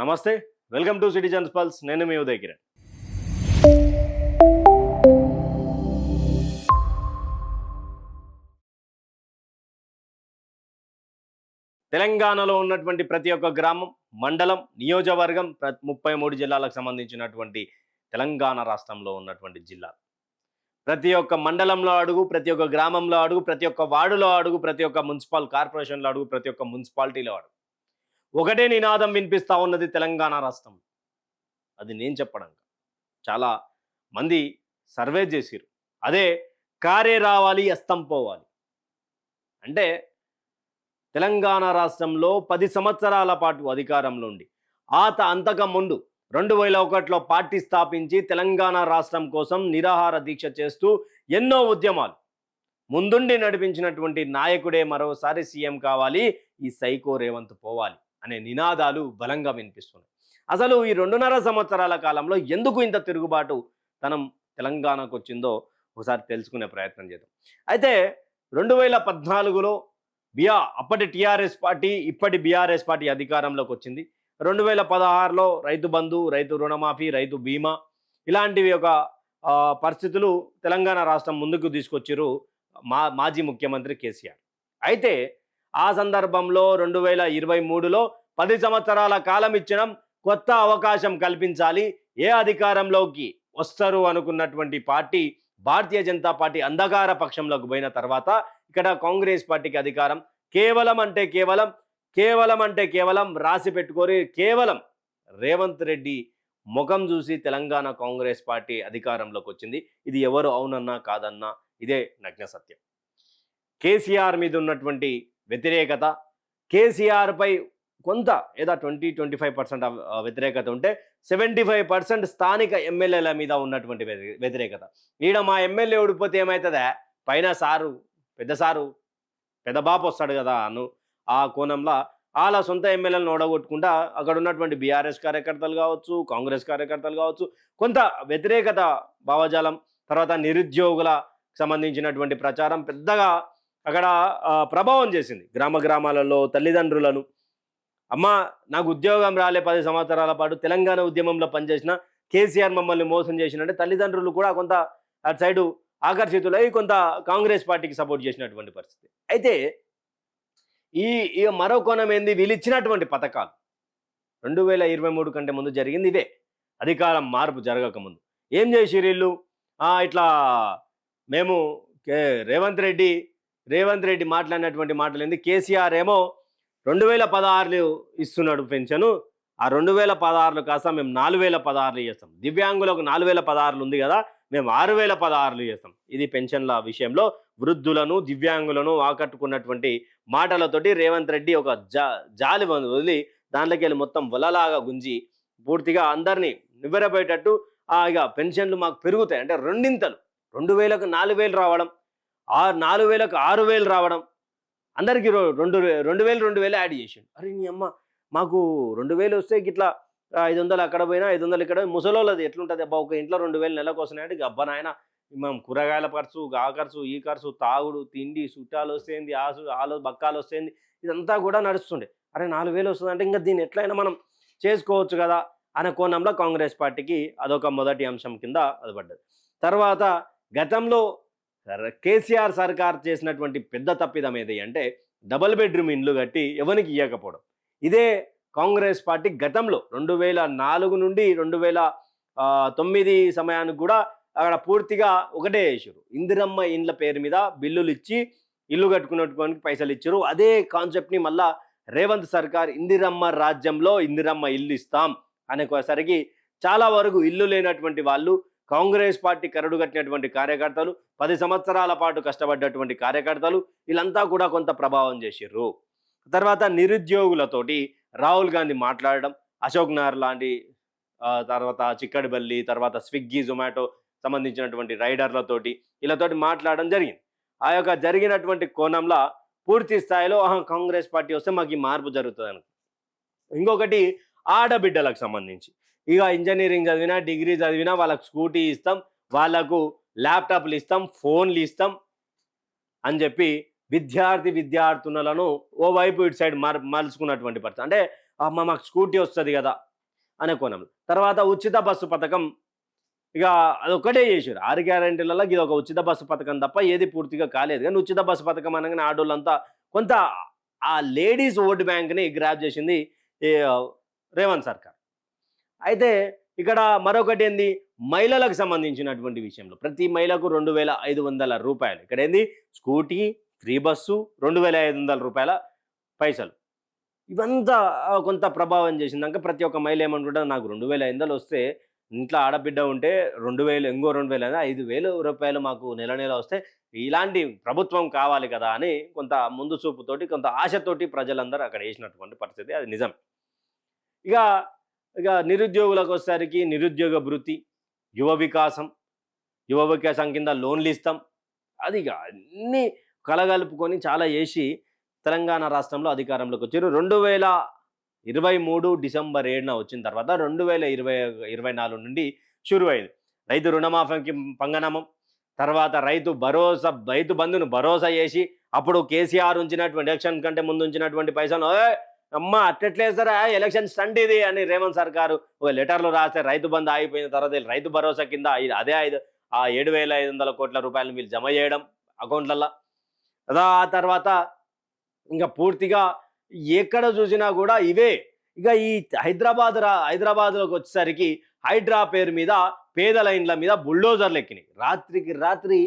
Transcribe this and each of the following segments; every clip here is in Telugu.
నమస్తే. Welcome to citizens pulse. నేను మీ ఉదయ్ కిరణ్. తెలంగాణలో ఉన్నటువంటి ప్రతి ఒక్క గ్రామం, మండలం, నియోజకవర్గం 33 జిల్లాలకు సంబంధించినటువంటి తెలంగాణ రాష్ట్రంలో ఉన్నటువంటి జిల్లాలు. ప్రతి ఒక్క మండలంలో అడుగు, ప్రతి ఒక్క గ్రామంలో అడుగు, ప్రతి ఒక్క వార్డులో అడుగు, ప్రతి ఒక్క మున్సిపల్ కార్పొరేషన్లో అడుగు, ప్రతి ఒక్క మున్సిపాలిటీలో అడుగు. ఒకటే నినాదం వినిపిస్తా ఉన్నది తెలంగాణ రాష్ట్రం. అది నేను చెప్పడం కాదు. చాలా మంది సర్వే చేసిరు. అదే కారే రావాలి అస్తం పోవాలి. అంటే తెలంగాణ రాష్ట్రంలో 10 సంవత్సరాల పాటు అధికారంలో ఉండి అంతకు ముందు 2001లో పార్టీ స్థాపించి తెలంగాణ రాష్ట్రం కోసం నిరాహార దీక్ష చేస్తూ ఎన్నో ఉద్యమాలు ముందుండి నడిపించినటువంటి నాయకుడే మరోసారి సీఎం కావాలి, ఈ సైకో రేవంత్ పోవాలి అనే నినాదాలు బలంగా వినిపిస్తున్నాయి. అసలు ఈ 2.5 సంవత్సరాల కాలంలో ఎందుకు ఇంత తిరుగుబాటు తనం తెలంగాణకు వచ్చిందో ఒకసారి తెలుసుకునే ప్రయత్నం చేద్దాం. అయితే 2014లో అప్పటి టీఆర్ఎస్ పార్టీ, ఇప్పటి బీఆర్ఎస్ పార్టీ అధికారంలోకి వచ్చింది. 2016లో రైతు బంధు, రైతు రుణమాఫీ, రైతు బీమా ఇలాంటివి ఒక పరిస్థితులు తెలంగాణ రాష్ట్రం ముందుకు తీసుకొచ్చిరు మాజీ ముఖ్యమంత్రి కేసీఆర్. అయితే ఆ సందర్భంలో 2023లో 10 సంవత్సరాల కాలం ఇచ్చడం, కొత్త అవకాశం కల్పించాలి, ఏ అధికారంలోకి వస్తారు అనుకున్నటువంటి పార్టీ భారతీయ జనతా పార్టీ అంధకార పక్షంలోకి పోయిన తర్వాత ఇక్కడ కాంగ్రెస్ పార్టీకి అధికారం కేవలం రాసి పెట్టుకోరి, కేవలం రేవంత్ రెడ్డి ముఖం చూసి తెలంగాణ కాంగ్రెస్ పార్టీ అధికారంలోకి వచ్చింది. ఇది ఎవరు అవునన్నా కాదన్నా ఇదే నగ్న సత్యం. కేసీఆర్ మీద ఉన్నటువంటి వ్యతిరేకత, కేసీఆర్పై కొంత ఏదో 20-25% వ్యతిరేకత ఉంటే 75% స్థానిక ఎమ్మెల్యేల మీద ఉన్నటువంటి వ్యతిరేకత. ఈడ మా ఎమ్మెల్యే ఓడిపోతే ఏమవుతుందా, పైన పెద్ద బాపు వస్తాడు కదా ఆ కోణంలో వాళ్ళ సొంత ఎమ్మెల్యేలను ఓడగొట్టుకుంటా అక్కడ ఉన్నటువంటి బీఆర్ఎస్ కార్యకర్తలు కావచ్చు, కాంగ్రెస్ కార్యకర్తలు కావచ్చు, కొంత వ్యతిరేకత భావజాలం, తర్వాత నిరుద్యోగుల సంబంధించినటువంటి ప్రచారం పెద్దగా అక్కడ ప్రభావం చేసింది. గ్రామాలలో తల్లిదండ్రులను, అమ్మ నాకు ఉద్యోగం రాలే 10 సంవత్సరాల పాటు తెలంగాణ ఉద్యమంలో పనిచేసిన కేసీఆర్ మమ్మల్ని మోసం చేసినట్టే తల్లిదండ్రులు కూడా కొంత అటు సైడు ఆకర్షితులై కొంత కాంగ్రెస్ పార్టీకి సపోర్ట్ చేసినటువంటి పరిస్థితి. అయితే ఈ మరో కోణం ఏంది, వీళ్ళు ఇచ్చినటువంటి పథకాలు 2023 కంటే ముందు జరిగింది ఇవే. అధికారం మార్పు జరగకముందు ఏం చేసిరు వీళ్ళు, ఇట్లా మేము రేవంత్ రెడ్డి మాట్లాడినటువంటి మాటలు ఏంది, కేసీఆర్ ఏమో 2016 ఇస్తున్నాడు పెన్షను, ఆ 2016 కాస్త మేము 4016 చేస్తాం, దివ్యాంగులకు 4016 ఉంది కదా మేము 6016 చేస్తాం. ఇది పెన్షన్ల విషయంలో వృద్ధులను, దివ్యాంగులను ఆకట్టుకున్నటువంటి మాటలతోటి రేవంత్ రెడ్డి ఒక జాలి వదిలి దాంట్లోకి వెళ్ళి మొత్తం వలలాగా గుంజి పూర్తిగా అందరినీ నివ్వెరపోయేటట్టు ఇక పెన్షన్లు మాకు పెరుగుతాయి అంటే రెండింతలు, 2000కు 4000 రావడం, 4000కు 6000 రావడం, అందరికీ 2000 యాడ్ చేసిండు. అరే నీ అమ్మ, మాకు 2000 వస్తే ఇట్లా 500 అక్కడ పోయినా 500 ఇక్కడ, ముసలోళ్ళది ఎట్లుంటుంది అబ్బా, ఒక ఇంట్లో 2000 నెలకు వస్తున్నాయంటే ఇక అబ్బా నాయన మేము కూరగాయల ఖర్చు, ఆ ఖర్చు, ఈ ఖర్చు, తాగుడు, తిండి, చుట్టాలు వస్తేంది, ఆలు బక్కాలు వస్తేంది, ఇదంతా కూడా నడుస్తుండే. అరే 4000 వస్తుందంటే ఇంకా దీన్ని ఎట్లయినా మనం చేసుకోవచ్చు కదా అనే కోణంలో కాంగ్రెస్ పార్టీకి అదొక మొదటి అంశం కింద అది పడ్డది. తర్వాత గతంలో కేసీఆర్ సర్కార్ చేసినటువంటి పెద్ద తప్పిదం ఏది అంటే డబుల్ బెడ్రూమ్ ఇండ్లు కట్టి ఎవరికి ఇవ్వకపోవడం. ఇదే కాంగ్రెస్ పార్టీ గతంలో 2004 నుండి 2009 సమయానికి కూడా అక్కడ పూర్తిగా ఒకటే చేశారు, ఇందిరమ్మ ఇండ్ల పేరు మీద బిల్లులు ఇచ్చి ఇల్లు కట్టుకున్నటువంటి పైసలు ఇచ్చారు. అదే కాన్సెప్ట్ని మళ్ళా రేవంత్ సర్కార్ ఇందిరమ్మ రాజ్యంలో ఇందిరమ్మ ఇల్లు ఇస్తాం అనేసరికి చాలా వరకు ఇల్లు లేనటువంటి వాళ్ళు, కాంగ్రెస్ పార్టీ కరడు కట్టినటువంటి కార్యకర్తలు, 10 సంవత్సరాల పాటు కష్టపడ్డటువంటి కార్యకర్తలు వీళ్ళంతా కూడా కొంత ప్రభావం చేసిర్రు. తర్వాత నిరుద్యోగులతోటి రాహుల్ గాంధీ మాట్లాడడం, అశోక్ నగర్ లాంటి, తర్వాత చిక్కడిబల్లి, తర్వాత స్విగ్గీ, జొమాటో సంబంధించినటువంటి రైడర్లతోటి వీళ్ళతోటి మాట్లాడడం జరిగింది. ఆ యొక్క జరిగినటువంటి కోణంలో పూర్తి స్థాయిలో కాంగ్రెస్ పార్టీ వస్తే మాకు ఈ మార్పు జరుగుతుంది అనుకో. ఇంకొకటి ఆడబిడ్డలకు సంబంధించి, ఇక ఇంజనీరింగ్ చదివినా, డిగ్రీ చదివినా వాళ్ళకు స్కూటీ ఇస్తాం, వాళ్ళకు ల్యాప్టాప్లు ఇస్తాం, ఫోన్లు ఇస్తాం అని చెప్పి విద్యార్థులను ఓవైపు ఇటు సైడ్ మలుచుకున్నటువంటి పరిస్థితి. అంటే అమ్మ మాకు స్కూటీ వస్తుంది కదా అనే కోణంలో. తర్వాత ఉచిత బస్సు పథకం ఇక అదొక్కటే చేసారు. 6 గ్యారంటీలలో ఇది ఒక ఉచిత బస్సు పథకం తప్ప ఏది పూర్తిగా కాలేదు. కానీ ఉచిత బస్సు పథకం అనగానే ఆడోళ్ళంతా కొంత ఆ లేడీస్ ఓట్ బ్యాంక్‌ని గ్రాబ్ చేసింది ఈ రేవంత్ సర్కార్. అయితే ఇక్కడ మరొకటేంది మహిళలకు సంబంధించినటువంటి విషయంలో ప్రతి మహిళకు రూ. 2,500. ఇక్కడేంది స్కూటీ, ఫ్రీ బస్సు, రూ. 2,500 పైసలు. ఇవంతా కొంత ప్రభావం చేసిందంక ప్రతి ఒక్క మహిళ ఏమనుకుంటారు నాకు 2,500 వస్తే ఇంట్లో ఆడబిడ్డ ఉంటే 2,000 ఇంకో 2,000 రూ. 5,000 మాకు నెల నెల వస్తే ఇలాంటి ప్రభుత్వం కావాలి కదా అని కొంత ముందు చూపుతోటి కొంత ఆశతోటి ప్రజలందరూ అక్కడ వేసినటువంటి పరిస్థితి అది నిజం. ఇక ఇక నిరుద్యోగులకు వచ్చేసరికి నిరుద్యోగ భృతి, యువ వికాసం కింద లోన్లు ఇస్తాం. అది ఇక అన్నీ కలగలుపుకొని చాలా చేసి తెలంగాణ రాష్ట్రంలో అధికారంలోకి వచ్చారు. 2023 డిసెంబర్ 7న వచ్చిన తర్వాత 2024 నుండి షురు అయింది. రైతు రుణమాఫీకి పంగనామం, తర్వాత రైతు బంధును భరోసా చేసి అప్పుడు కేసీఆర్ ఉంచినటువంటి ఎలక్షన్ కంటే ముందు ఉంచినటువంటి పైసలు అమ్మ అట్టెట్లేస్తారా ఎలక్షన్ స్టంట్ ఇది అని రేవంత్ సర్కారు ఒక లెటర్లో రాస్తే రైతు బంధు ఆగిపోయిన తర్వాత రైతు భరోసా కింద అదే 7,500 కోట్ల రూపాయలు మీరు జమ చేయడం అకౌంట్లలో. ఆ తర్వాత ఇంకా పూర్తిగా ఎక్కడ చూసినా కూడా ఇవే. ఇక ఈ హైదరాబాద్లోకి వచ్చేసరికి హైడ్రా పేరు మీద పేదల ఇండ్ల మీద బుల్డోజర్లు ఎక్కినాయి. రాత్రికి రాత్రి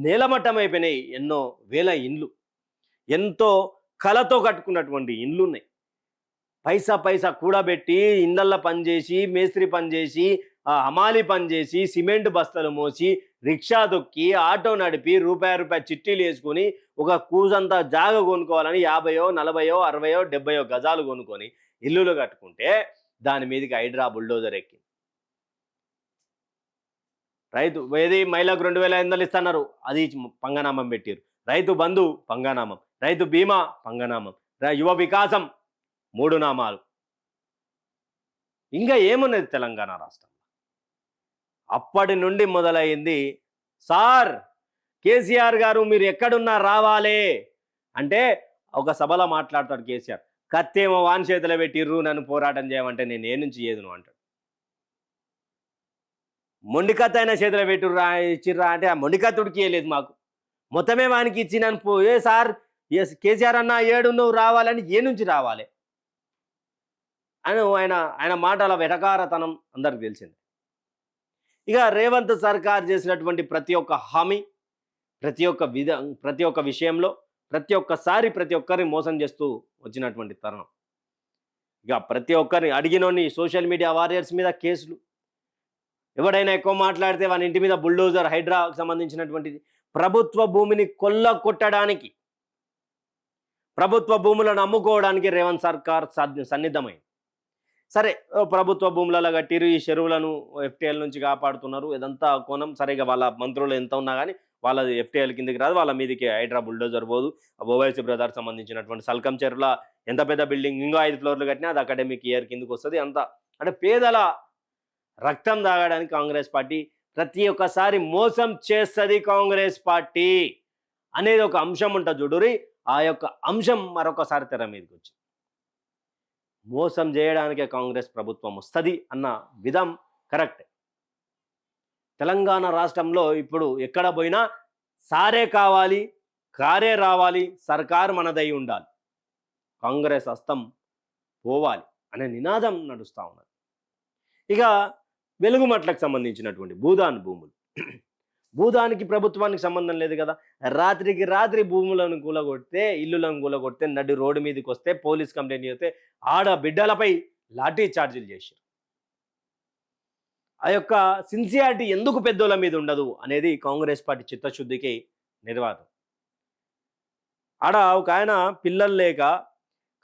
నేలమట్టం అయిపోయినాయి. ఎన్నో వేల ఇండ్లు, ఎంతో కలతో కట్టుకున్నటువంటి ఇండ్లు ఉన్నాయి. పైసా కూడబెట్టి ఇళ్ళల్లో పనిచేసి, మేస్త్రి పనిచేసి, హమాలి పనిచేసి, సిమెంట్ బస్తలు మోసి, రిక్షా దొక్కి, ఆటో నడిపి రూపాయి చిట్టీలు వేసుకొని ఒక కూజంతా జాగ కొనుక్కోవాలని 50, 40, 60, 70 గజాలు కొనుక్కొని ఇల్లులు కట్టుకుంటే దాని మీదకి హైడ్రా బుల్డోజర్ ఎక్కి రైతు ఏది మహిళకు 2,500 ఇస్తున్నారు, అది పంగనామం పెట్టారు. రైతు బంధు పంగనామం, రైతు బీమా పంగనామం, యువ వికాసం 3 నామాలు. ఇంకా ఏమున్నది తెలంగాణ రాష్ట్రం? అప్పటి నుండి మొదలైంది సార్ కేసీఆర్ గారు మీరు ఎక్కడున్నా రావాలే అంటే ఒక సభలో మాట్లాడతాడు కేసీఆర్. కత్తేమో వాని చేతిలో పెట్టిర్రు, నన్ను పోరాటం చేయమంటే నేను ఏ నుంచి ఏదును అంటాడు. మొండికత్త అయినా చేతిలో పెట్టిర్రా ఇచ్చిర్రా అంటే ఆ మొండికత్తుడికి ఇవ్వలేదు, మాకు మొత్తమే వానికి ఇచ్చి నన్ను పోయే సార్ కేసీఆర్ అన్న ఏడు నువ్వు రావాలని ఏ నుంచి రావాలి అని ఆయన మాటల వెటకారతనం అందరికి తెలిసింది. ఇక రేవంత్ సర్కార్ చేసినటువంటి ప్రతి ఒక్క హామీ, ప్రతి ఒక్క విషయంలో ప్రతి ఒక్కరిని మోసం చేస్తూ వచ్చినటువంటి తరుణం. ఇక ప్రతి ఒక్కరిని అడిగినోని సోషల్ మీడియా వారియర్స్ మీద కేసులు, ఎవడైనా ఎక్కువ మాట్లాడితే వాని ఇంటి మీద బుల్డోజర్, హైడ్రాకు సంబంధించినటువంటిది. ప్రభుత్వ భూమిని కొట్టడానికి, ప్రభుత్వ భూములను అమ్ముకోవడానికి రేవంత్ సర్కార్ సన్నిద్ధమైంది. సరే ప్రభుత్వ భూములలో కట్టిరు, ఈ చెరువులను ఎఫ్టీఎల్ నుంచి కాపాడుతున్నారు, ఇదంతా కోణం. సరిగా వాళ్ళ మంత్రులు ఎంత ఉన్నా కానీ వాళ్ళది ఎఫ్టీఎల్ కిందకి రాదు, వాళ్ళ మీదకి హైడ్రా బుల్డోజర్ పోదు. ఓవైసీ బ్రదర్ సంబంధించినటువంటి సల్కం చెరువుల ఎంత పెద్ద బిల్డింగ్ ఇంకో 5 ఫ్లోర్లు కట్టినా అది అకాడమిక్ ఇయర్ కిందకి వస్తుంది. అంతా అంటే పేదల రక్తం తాగడానికి కాంగ్రెస్ పార్టీ ప్రతి ఒక్కసారి మోసం చేస్తుంది కాంగ్రెస్ పార్టీ అనేది ఒక అంశం ఉంటుంది చూడురి. ఆ యొక్క అంశం మరొకసారి తెర మీదకి వచ్చింది. మోసం చేయడానికే కాంగ్రెస్ ప్రభుత్వం వస్తుంది అన్న విధం కరెక్ట్. తెలంగాణ రాష్ట్రంలో ఇప్పుడు ఎక్కడ పోయినా సారే కావాలి, కారే రావాలి, సర్కారు మనదై ఉండాలి, కాంగ్రెస్ హస్తం పోవాలి అనే నినాదం నడుస్తూ ఉన్నది. ఇక వెలుగుమట్లకు సంబంధించినటువంటి భూములు, భూదానికి ప్రభుత్వానికి సంబంధం లేదు కదా. రాత్రికి రాత్రి భూములను కూలగొడితే, ఇల్లులను కూలగొడితే, నడి రోడ్డు మీదకి వస్తే, పోలీస్ కంప్లైంట్ చేస్తే ఆడబిడ్డలపై లాఠీ చార్జీలు చేశారు. ఆ యొక్క సిన్సియారిటీ ఎందుకు పెద్దోళ్ళ మీద ఉండదు అనేది కాంగ్రెస్ పార్టీ చిత్తశుద్ధికి నిర్వాదం. ఆడ ఒక ఆయన పిల్లలు లేక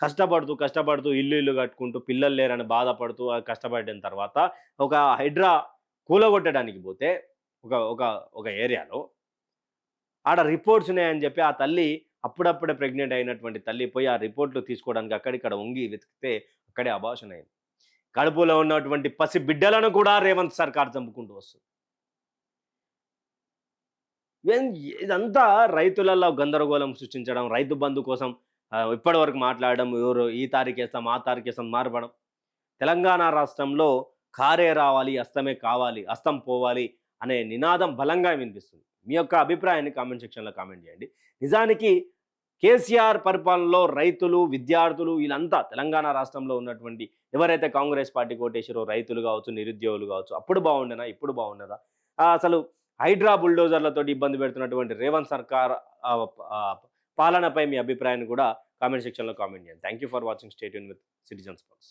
కష్టపడుతూ ఇల్లు కట్టుకుంటూ పిల్లలు లేరని బాధపడుతూ కష్టపడిన తర్వాత ఒక హైడ్రా కూలగొట్టడానికి పోతే ఒక ఏరియాలో ఆడ రిపోర్ట్స్ ఉన్నాయని చెప్పి ఆ తల్లి అప్పుడప్పుడే ప్రెగ్నెంట్ అయినటువంటి తల్లి పోయి ఆ రిపోర్ట్లు తీసుకోవడానికి అక్కడిక్కడ వంగి వెతికితే అక్కడే అబార్షన్ అయింది. కడుపులో ఉన్నటువంటి పసి బిడ్డలను కూడా రేవంత్ సర్కార్ చంపుకుంటూ వస్తుంది. ఇదంతా రైతులలో గందరగోళం సృష్టించడం, రైతు బంధు కోసం ఇప్పటి వరకు మాట్లాడడం, ఎవరు ఈ తారీఖేస్తాం, ఆ తారీఖేస్తాం మార్పడం. తెలంగాణ రాష్ట్రంలో కారే రావాలి, అస్తమే కావాలి, అస్తం పోవాలి అనే నినాదం బలంగా వినిపిస్తుంది. మీ యొక్క అభిప్రాయాన్ని కామెంట్ సెక్షన్‌లో కామెంట్ చేయండి. నిజానికి కేసీఆర్ పరిపాలనలో రైతులు, విద్యార్థులు వీళ్ళంతా తెలంగాణ రాష్ట్రంలో ఉన్నటువంటి ఎవరైతే కాంగ్రెస్ పార్టీకి ఓటేసారో రైతులు కావచ్చు, నిరుద్యోగులు కావచ్చు, అప్పుడు బాగుండేనా? ఇప్పుడు బాగున్నదా? అసలు హైడ్రా బుల్డోజర్‌లతోటి ఇబ్బంది పెడుతున్నటువంటి రేవంత్ సర్కార్ ఆహ్, ఆహ్, పాలనపై మీ అభిప్రాయాన్ని కూడా కామెంట్ సెక్షన్‌లో కామెంట్ చేయండి. Thank you for watching. Stay tune with citizens pulse.